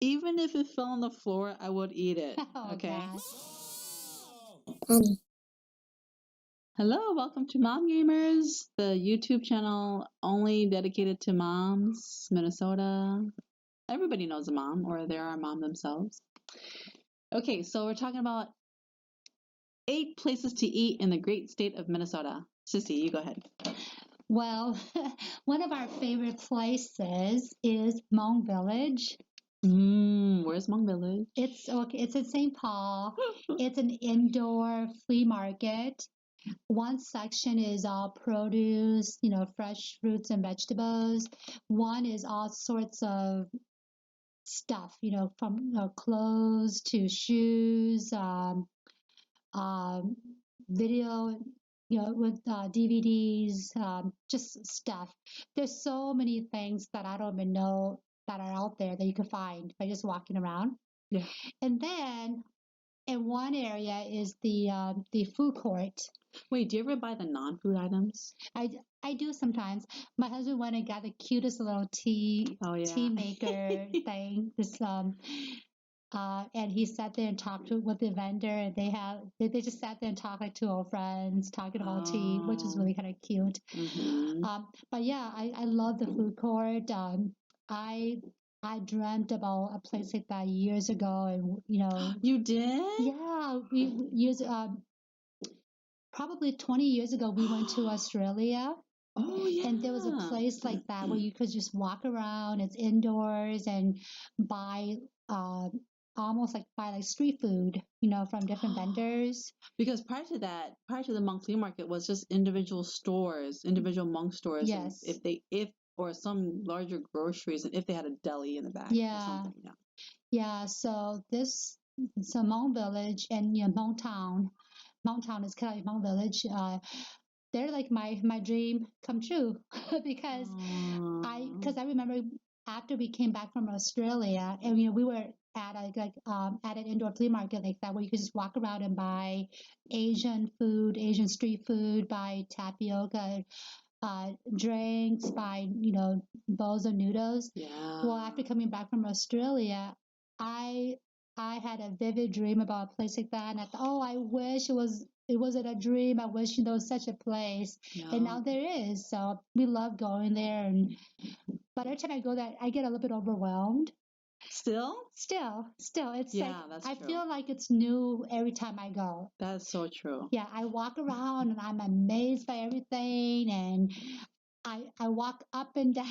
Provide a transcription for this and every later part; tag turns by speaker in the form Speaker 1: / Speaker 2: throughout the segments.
Speaker 1: Even if it fell on the floor, I would eat it.
Speaker 2: Oh,
Speaker 1: Okay.
Speaker 2: gosh.
Speaker 1: Hello, welcome to MomGamers, the YouTube channel only dedicated to moms, Minnesota. Everybody knows a mom, or they are a mom themselves. Okay, so we're talking about 8 places to eat in the great state of Minnesota. Sissy, you go ahead.
Speaker 2: Well, one of our favorite places is Hmong Village.
Speaker 1: Where's Hmong Village?
Speaker 2: It's okay. It's in St. Paul. It's an indoor flea market. One section is all produce, fresh fruits and vegetables. One is all sorts of stuff, from clothes to shoes, video, with DVDs, just stuff. There's so many things that I don't even know that are out there that you can find by just walking around.
Speaker 1: Yeah.
Speaker 2: And then in one area is the food court.
Speaker 1: Wait, do you ever buy the non-food items?
Speaker 2: I do sometimes. My husband went and got the cutest little tea maker thing. This and he sat there and talked with the vendor, and they just sat there and talked like two old friends talking about tea, which is really kind of cute. But yeah, I love the food court. I dreamt about a place like that years ago, and
Speaker 1: You did?
Speaker 2: Yeah, probably 20 years ago, we went to Australia.
Speaker 1: Oh, yeah.
Speaker 2: And there was a place like that where you could just walk around. It's indoors and buy almost like buy like street food, from different vendors.
Speaker 1: Because prior to the Hmong flea market was just individual stores, individual Hmong stores.
Speaker 2: Yes.
Speaker 1: And or some larger groceries, and if they had a deli in the back.
Speaker 2: Yeah.
Speaker 1: Or something.
Speaker 2: Yeah. So Hmong Village and Hmong Town. Hmong Town is kind of like Hmong Village. They're like my dream come true because I remember after we came back from Australia, and we were at at an indoor flea market like that where you could just walk around and buy Asian food, Asian street food, buy tapioca, drinks, buy bowls of noodles.
Speaker 1: Yeah.
Speaker 2: Well, after coming back from Australia, I had a vivid dream about a place like that, and I thought, oh, I wish it wasn't a dream. I wish there was such a place, and now there is. So we love going there, but every time I go there, I get a little bit overwhelmed.
Speaker 1: Still,
Speaker 2: it's
Speaker 1: that's
Speaker 2: I
Speaker 1: true.
Speaker 2: feel like it's new every time I go.
Speaker 1: That's so true.
Speaker 2: Yeah, I walk around and I'm amazed by everything, and I walk up and down.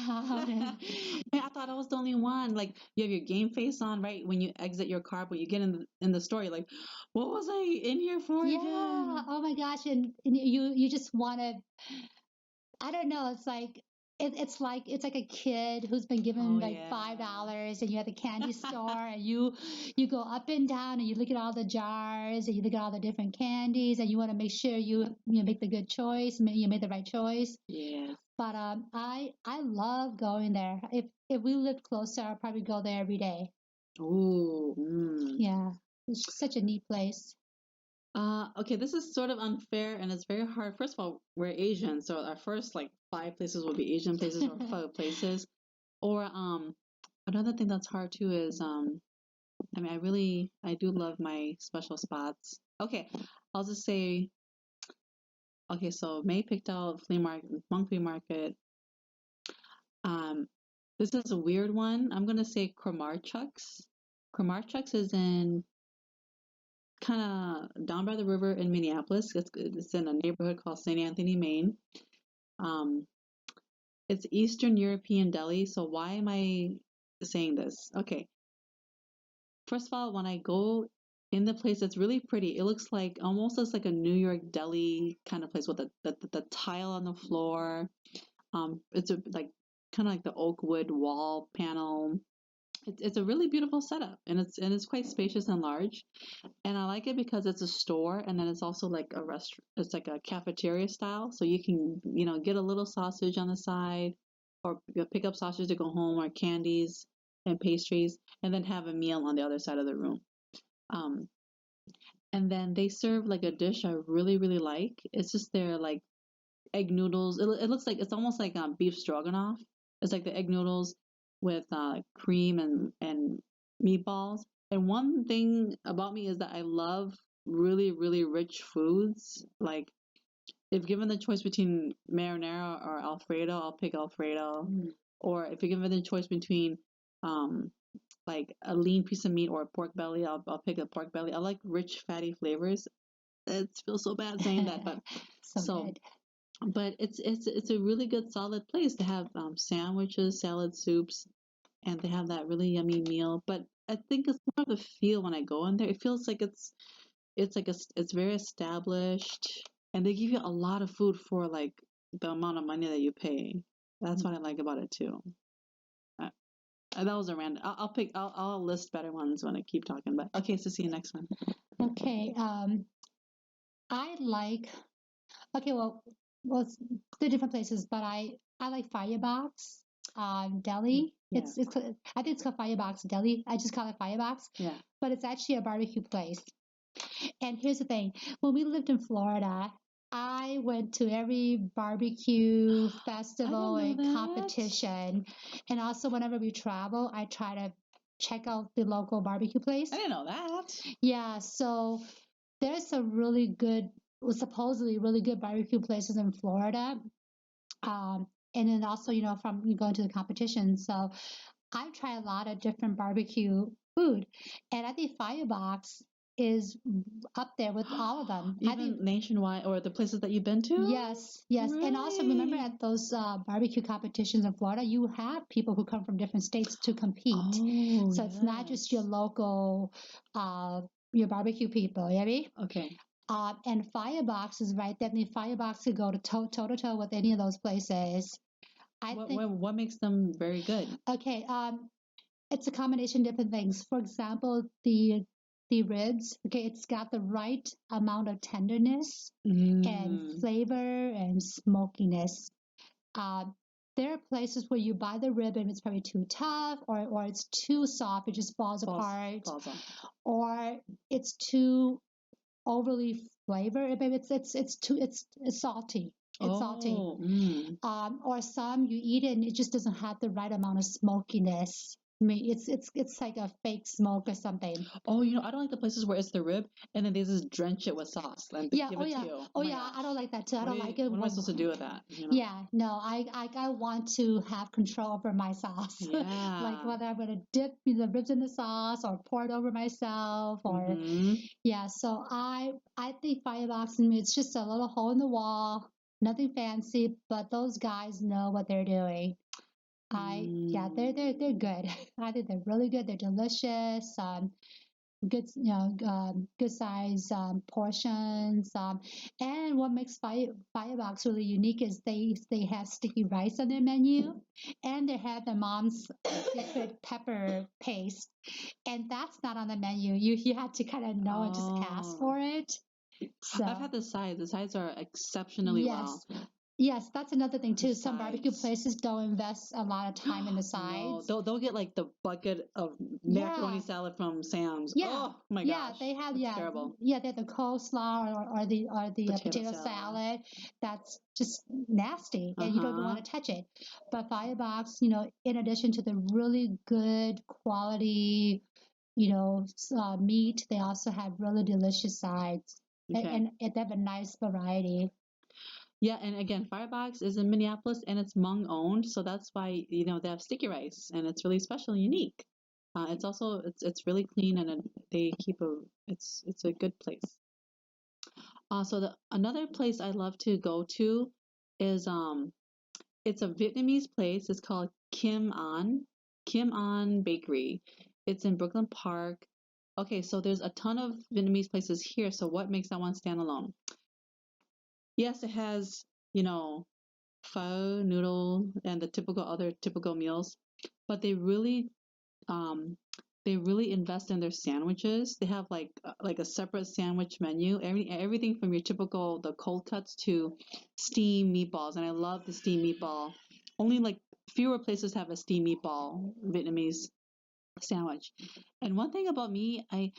Speaker 1: I thought I was the only one. Like, you have your game face on, right? When you exit your car, but you get in the store, you're like, what was I in here for again?
Speaker 2: Oh my gosh, and you just want to. I don't know. It's like it's like a kid who's been given $5, and you're at the candy store, and you go up and down, and you look at all the jars, and you look at all the different candies, and you want to make sure you make the good choice, you made the right choice.
Speaker 1: Yes.
Speaker 2: But I love going there. If we lived closer, I'd probably go there every day.
Speaker 1: Ooh.
Speaker 2: Yeah, it's such a neat place.
Speaker 1: Okay, this is sort of unfair, and it's very hard. First of all, we're Asian, so our first 5 places will be Asian places or 5 places. Or another thing that's hard too is I mean, I do love my special spots. Okay, I'll just say. Okay, so May picked out Hmong flea market. This is a weird one. I'm gonna say Kramarchuk's. Kramarchuk's is in kind of down by the river in Minneapolis. It's in a neighborhood called St. Anthony, Maine. It's Eastern European deli. So why am I saying this? Okay. First of all, when I go in the place, it's really pretty. It looks almost looks like a New York deli kind of place with the tile on the floor. It's kind of like the oak wood wall panel. It's a really beautiful setup, and it's quite spacious and large, and I like it because it's a store, and then it's also like a restaurant. It's like a cafeteria style, so you can get a little sausage on the side, or pick up sausage to go home, or candies and pastries, and then have a meal on the other side of the room. And then they serve a dish I really really like. It's just their egg noodles. It looks like it's almost like beef stroganoff. It's like the egg noodles with cream and meatballs. And one thing about me is that I love really, really rich foods. Like if given the choice between marinara or Alfredo, I'll pick Alfredo. Or if you're given the choice between um like a lean piece of meat or a pork belly, I'll pick a pork belly. I like rich, fatty flavors. It feels so bad saying that, but
Speaker 2: So
Speaker 1: so
Speaker 2: good.
Speaker 1: but it's a really good solid place to have sandwiches, salad, soups, and they have that really yummy meal. But I think it's more of a feel when I go in there. It feels like it's like it's very established, and they give you a lot of food for like the amount of money that you pay. That's what I like about it too. Uh, that was a random. I'll pick. I'll list better ones when I keep talking. But okay, so see you next one.
Speaker 2: Okay. I like. Okay. Well, the different places, but I like Firebox, Deli.
Speaker 1: Yeah.
Speaker 2: I think it's called Firebox Deli. I just call it Firebox.
Speaker 1: Yeah.
Speaker 2: But it's actually a barbecue place. And here's the thing: when we lived in Florida, I went to every barbecue festival
Speaker 1: know
Speaker 2: and
Speaker 1: that.
Speaker 2: competition, and also whenever we travel, I try to check out the local barbecue place.
Speaker 1: I didn't know that.
Speaker 2: Yeah, so there's some really good, well, supposedly really good barbecue places in Florida. And then also, from you going to the competition. So I've tried a lot of different barbecue food, and I think Firebox is up there with all of them. I
Speaker 1: Even
Speaker 2: think
Speaker 1: nationwide or the places that you've been to?
Speaker 2: yes, yes, and also remember
Speaker 1: Really?
Speaker 2: at those barbecue competitions in Florida, you have people who come from different states to compete.
Speaker 1: Oh,
Speaker 2: So it's not just your
Speaker 1: yes.
Speaker 2: local, your barbecue people. You know what I mean?
Speaker 1: Okay.
Speaker 2: And Firebox is right there. The Firebox could go to toe to toe with any of those places. I think.
Speaker 1: What makes them very good?
Speaker 2: Okay. It's a combination of different things. For example, the ribs. Okay, it's got the right amount of tenderness and flavor and smokiness. Uh, there are places where you buy the rib and it's probably too tough, or it's too soft, it just falls apart,
Speaker 1: Falls off.
Speaker 2: or it's too overly flavored. Maybe it's salty. It's salty. Or some you eat it and it just doesn't have the right amount of smokiness. I mean, it's like a fake smoke or something.
Speaker 1: Oh, I don't like the places where it's the rib and then they just drench it with sauce and
Speaker 2: Yeah.
Speaker 1: give
Speaker 2: Oh
Speaker 1: it
Speaker 2: yeah.
Speaker 1: to you.
Speaker 2: Oh yeah. I don't like that too. I don't like it.
Speaker 1: What am I supposed to do with that?
Speaker 2: Yeah. No. I want to have control over my sauce.
Speaker 1: Yeah.
Speaker 2: Like whether I'm gonna dip the ribs in the sauce or pour it over myself or yeah. So I think Firebox and me, it's just a little hole in the wall. Nothing fancy, but those guys know what they're doing. Yeah, they're good. I think they're really good. They're delicious. Good, good size portions. And what makes Firebox really unique is they have sticky rice on their menu, and they have their mom's secret pepper paste, and that's not on the menu. You have to kind of know and just ask for it. So
Speaker 1: I've had the sides. The sides are exceptionally well.
Speaker 2: Yes, that's another thing too. Some barbecue places don't invest a lot of time in the sides.
Speaker 1: No, they'll get like the bucket of macaroni salad from Sam's.
Speaker 2: Yeah.
Speaker 1: Oh my gosh.
Speaker 2: They have
Speaker 1: terrible.
Speaker 2: Yeah, they have the coleslaw or the potato salad. That's just nasty, and you don't even want to touch it. But Firebox, in addition to the really good quality, meat, they also have really delicious sides, and they have a nice variety.
Speaker 1: Yeah, and again, Firebox is in Minneapolis and it's Hmong owned, so that's why they have sticky rice and it's really special and unique. It's also it's really clean and they keep it's a good place. So another place I love to go to is it's a Vietnamese place. It's called Kim An Bakery. It's in Brooklyn Park. Okay, so there's a ton of Vietnamese places here. So what makes that one stand alone? Yes, it has, pho, noodle, and the other typical meals, but um, they really invest in their sandwiches. They have like a separate sandwich menu. Everything from your typical the cold cuts to steamed meatballs, and I love the steamed meatball. Only like fewer places have a steamed meatball Vietnamese sandwich. And one thing about me, I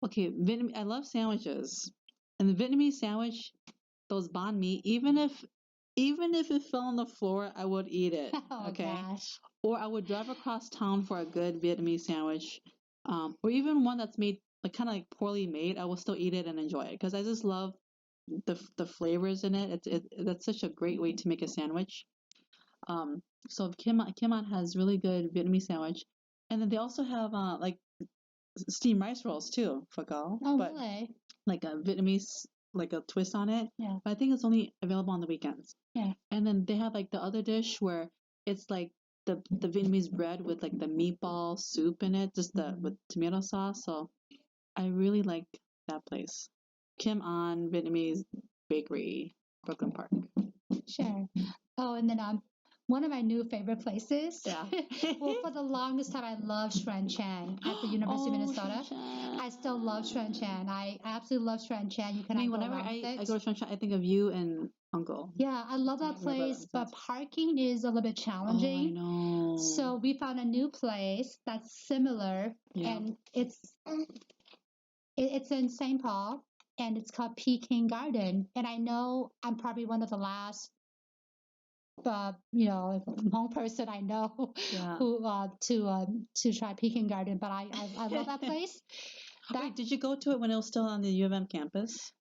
Speaker 1: love sandwiches, and the Vietnamese sandwich, those banh mi, even if Even if it fell on the floor, I would eat it.
Speaker 2: Oh
Speaker 1: Okay.
Speaker 2: gosh.
Speaker 1: Or I would drive across town for a good Vietnamese sandwich, or even one that's made like kind of like poorly made. I will still eat it and enjoy it because I just love the flavors in it. That's such a great way to make a sandwich. So Kim An has really good Vietnamese sandwich, and then they also have like steamed rice rolls too, pho cao,
Speaker 2: Oh
Speaker 1: but
Speaker 2: really?
Speaker 1: like a Vietnamese like a twist on it.
Speaker 2: Yeah.
Speaker 1: But I think it's only available on the weekends.
Speaker 2: Yeah.
Speaker 1: And then they have like the other dish where it's like the Vietnamese bread with like the meatball soup in it, just the with tomato sauce. So I really like that place. Kim An Vietnamese Bakery, Brooklyn Park.
Speaker 2: Sure. Oh, and then one of my new favorite places.
Speaker 1: Yeah.
Speaker 2: Well, for the longest time, I loved Xuan Chan at the University of
Speaker 1: Oh,
Speaker 2: Minnesota.
Speaker 1: Shanshan.
Speaker 2: I still love Xuan Chan. I absolutely love Xuan Chan. You
Speaker 1: I
Speaker 2: cannot
Speaker 1: mean,
Speaker 2: go
Speaker 1: whenever
Speaker 2: wrong with
Speaker 1: I
Speaker 2: it.
Speaker 1: go to Shanshan, I think of you and Uncle.
Speaker 2: Yeah, I love that
Speaker 1: My brother.
Speaker 2: place, but parking is a little bit
Speaker 1: Oh, I
Speaker 2: challenging.
Speaker 1: know.
Speaker 2: So we found a new place that's similar,
Speaker 1: Yeah.
Speaker 2: and it's in St. Paul, and it's called Peking Garden. And I know I'm probably one of the last, Hmong person I know
Speaker 1: Yeah.
Speaker 2: who to try Peking Garden. But I love that place.
Speaker 1: Wait, did you go to it when it was still on the U of M campus?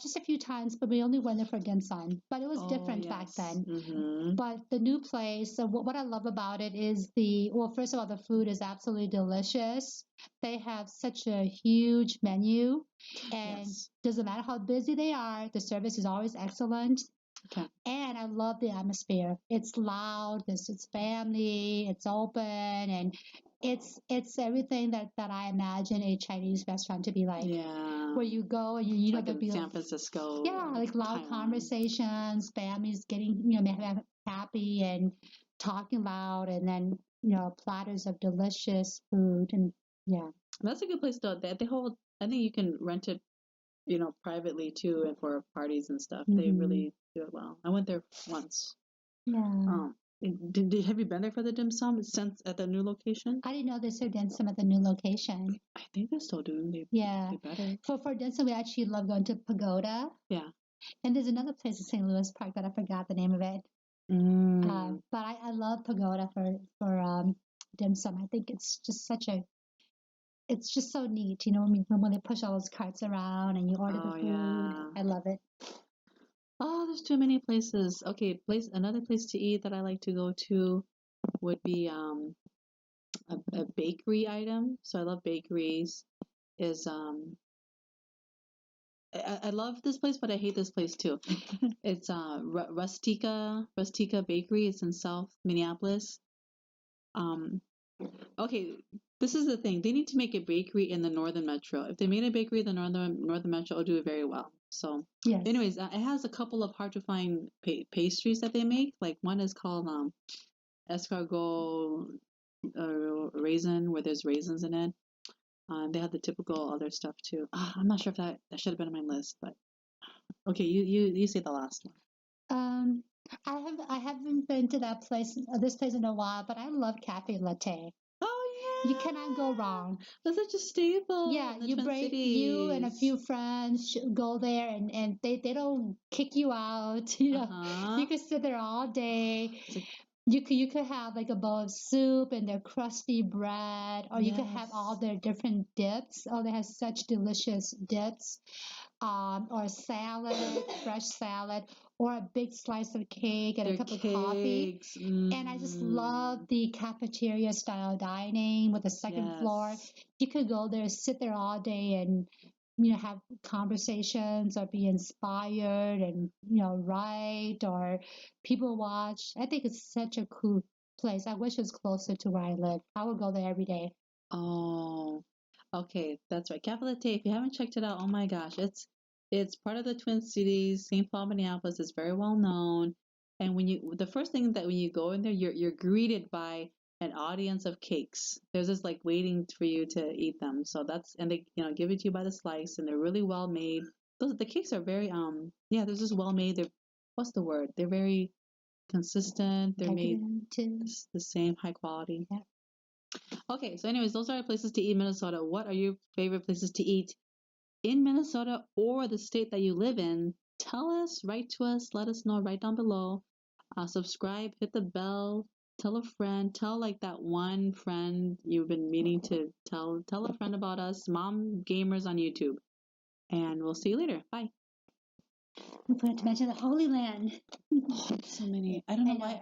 Speaker 2: Just a few times, but we only went there for dim sum. But it was different back
Speaker 1: Yes.
Speaker 2: then.
Speaker 1: Mm-hmm.
Speaker 2: But the new place, so what I love about it is first of all, the food is absolutely delicious. They have such a huge menu, and
Speaker 1: Yes.
Speaker 2: doesn't matter how busy they are, the service is always excellent.
Speaker 1: Okay.
Speaker 2: And I love the atmosphere. It's loud, it's family, it's open, and it's everything that I imagine a Chinese restaurant to be like.
Speaker 1: Yeah.
Speaker 2: Where you go and you know
Speaker 1: Like
Speaker 2: there'll
Speaker 1: in
Speaker 2: be
Speaker 1: San Francisco.
Speaker 2: like loud
Speaker 1: Taiwan.
Speaker 2: conversations, families getting happy and talking loud, and then platters of delicious food, and yeah.
Speaker 1: That's a good place though. They hold. I think you can rent it, privately too, and for parties and stuff. They really do it well. I went there once.
Speaker 2: Yeah.
Speaker 1: Have you been there for the dim sum since at the new location?
Speaker 2: I didn't know they served dim sum at the new location.
Speaker 1: I think they're still doing.
Speaker 2: Yeah.
Speaker 1: They better.
Speaker 2: For dim sum, we actually love going to Pagoda.
Speaker 1: Yeah.
Speaker 2: And there's another place in St. Louis Park that I forgot the name of it. But I love Pagoda for dim sum. I think it's just it's just so neat, when they push all those carts around and you order the food.
Speaker 1: Yeah.
Speaker 2: I love it.
Speaker 1: Oh, there's too many places. Okay, another place to eat that I like to go to would be a bakery item. So I love bakeries. Is I love this place, but I hate this place too. It's Rustica Bakery. It's in South Minneapolis. Okay, this is the thing. They need to make a bakery in the Northern Metro. If they made a bakery in the Northern Metro, it'll do it very well. So,
Speaker 2: Yes.
Speaker 1: anyways, it has a couple of hard to find pastries that they make. Like one is called escargot raisin, where there's raisins in it. They have the typical other stuff too. I'm not sure if that should have been on my list, but okay, you say the last one.
Speaker 2: I haven't been to this place in a while, but I love cafe latte.
Speaker 1: Oh yeah,
Speaker 2: You cannot go wrong.
Speaker 1: That's such a staple.
Speaker 2: Yeah,
Speaker 1: in the
Speaker 2: you
Speaker 1: Twin
Speaker 2: you and a
Speaker 1: Cities.
Speaker 2: few friends go there, and they don't kick you out. You can sit there all day. You could have like a bowl of soup and their crusty bread, or you could have all their different dips. Oh, they have such delicious dips, or salad, fresh salad, or a big slice of cake and a cup of coffee. And I just love the cafeteria style dining with the second floor. You could go there, sit there all day, and have conversations or be inspired and write or people watch. I think it's such a cool place. I wish it was closer to where I live. I would go there every day.
Speaker 1: Oh, okay, that's right. Cafe Latte. If you haven't checked it out, oh my gosh, it's part of the Twin Cities. St. Paul, Minneapolis is very well known. And the first thing that when you go in there, you're greeted by an audience of cakes. There's just like waiting for you to eat them. So and they give it to you by the slice, and they're really well made. The cakes are very they're just well made. What's the word? They're very consistent. They're made the same high quality.
Speaker 2: Yeah.
Speaker 1: Okay, so anyways, those are our places to eat in Minnesota. What are your favorite places to eat in Minnesota or the state that you live in? tell us, write to us, let us know right down below. Subscribe, hit the bell, tell a friend, tell like that one friend you've been meaning to tell a friend about us, Mom Gamers on YouTube. And we'll see you later. Bye.
Speaker 2: We forgot to mention the Holy Land.
Speaker 1: So many. I don't know why.